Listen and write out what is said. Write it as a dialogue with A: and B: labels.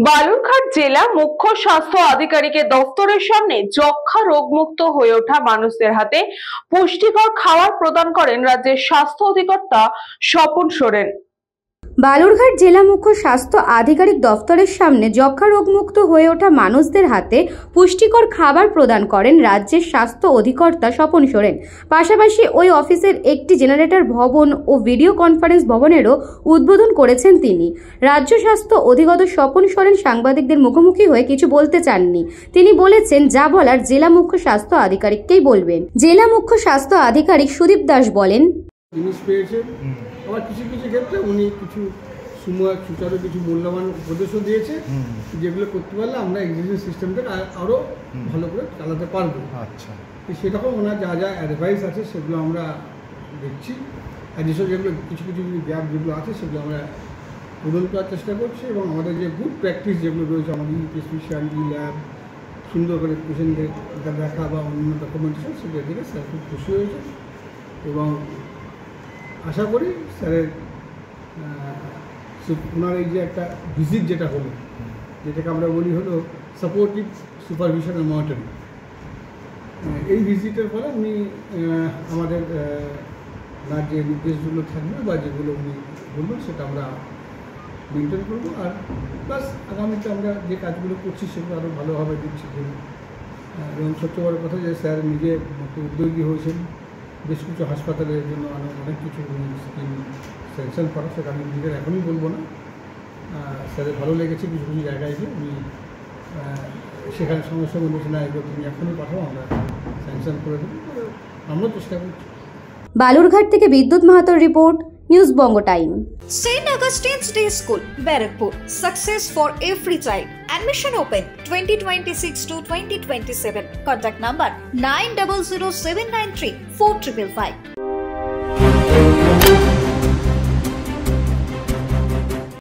A: বালুরঘাট জেলা মুখ্য স্বাস্থ্য আধিকারিকের দফতরের সামনে যক্ষ্মা রোগমুক্ত হয়ে ওঠা মানুষদের হাতে পুষ্টিকর খাবার প্রদান করেন রাজ্যের স্বাস্থ্য অধিকর্তা স্বপন সোরেন।
B: বালুরঘাট জেলা মুখ্য স্বাস্থ্য আধিকারিক দফতরের সামনে যক্ষ্মা রোগমুক্ত হয়ে ওঠা মানুষদের হাতে পুষ্টিকর খাবার প্রদান করেন রাজ্যের স্বাস্থ্য অধিকর্তা স্বপন সোরেন। পাশাপাশি ওই অফিসের একটি জেনারেটর ভবন ও ভিডিও কনফারেন্স ভবনেরও উদ্বোধন করেছেন তিনি। রাজ্য স্বাস্থ্য অধিকর্তা স্বপন সোরেন সাংবাদিকদের মুখোমুখি হয়ে কিছু বলতে চাননি। তিনি বলেছেন, যা বলার জেলা মুখ্য স্বাস্থ্য আধিকারিককেই বলবেন। জেলা মুখ্য স্বাস্থ্য আধিকারিক সুদীপ দাস বলেন,
C: আবার কিছু কিছু ক্ষেত্রে উনি কিছু সময় সুচারু কিছু মূল্যবান উপদেশও দিয়েছে, যেগুলো করতে পারলে আমরা এক্সিস্টিং সিস্টেমটাকে আরও ভালো করে চালাতে পারবো। আচ্ছা, সেরকম ওনার যা যা অ্যাডভাইস আছে সেগুলো আমরা দেখছি, আর যেসব যেগুলো কিছু কিছু গ্যাপ যেগুলো আছে সেগুলো আমরা পূরণ করার চেষ্টা করছি, এবং আমাদের যে গুড প্র্যাকটিস যেগুলো রয়েছে আমাদের স্পেশালিটি ল্যাব সুন্দর করে পেশেন্টদের দেখা বা অন্যান্য ডকুমেন্টেশন সেগুলো দেখে স্যার খুব খুশি হয়েছে, এবং আশা করি স্যারের ওনার এই যে একটা ভিজিট যেটা হলো, যেটাকে আমরা বলি হলো সাপোর্টিভ সুপারভিশন অ্যান্ড মনিটরিং, এই ভিজিটের ফলে উনি আমাদের যে নির্দেশগুলো থাকবে বা যেগুলো উনি বলবেন সেটা আমরা মেনটেন করবো, আর প্লাস আগামীতে আমরা যে কাজগুলো করছি সেগুলো আরও ভালোভাবে দিচ্ছি। এবং সবচেয়ে বড় কথা যে স্যার নিজে উদ্যোগী হয়েছেন বেশ কিছু হাসপাতালের জন্য অনেক কিছু স্কিম স্যাংশন করা, সেটা আমি নিজের এখনই বলবো না। স্যারের ভালো লেগেছে কিছু কিছু জায়গায় গিয়ে উনি সেখানে সঙ্গে সঙ্গে বলেছে, না এগুলো তুমি এখনই পাঠাও, আমরা স্যাংশন করে দেবো, আমরা চেষ্টা করছি।
B: বালুরঘাট থেকে বিদ্যুৎ মাহাতোর report, news Banga time.
D: St. Augustine's Day School, Barakpur. Success for every child. Admission open 2026 to 2027. Contact number 900793 4555.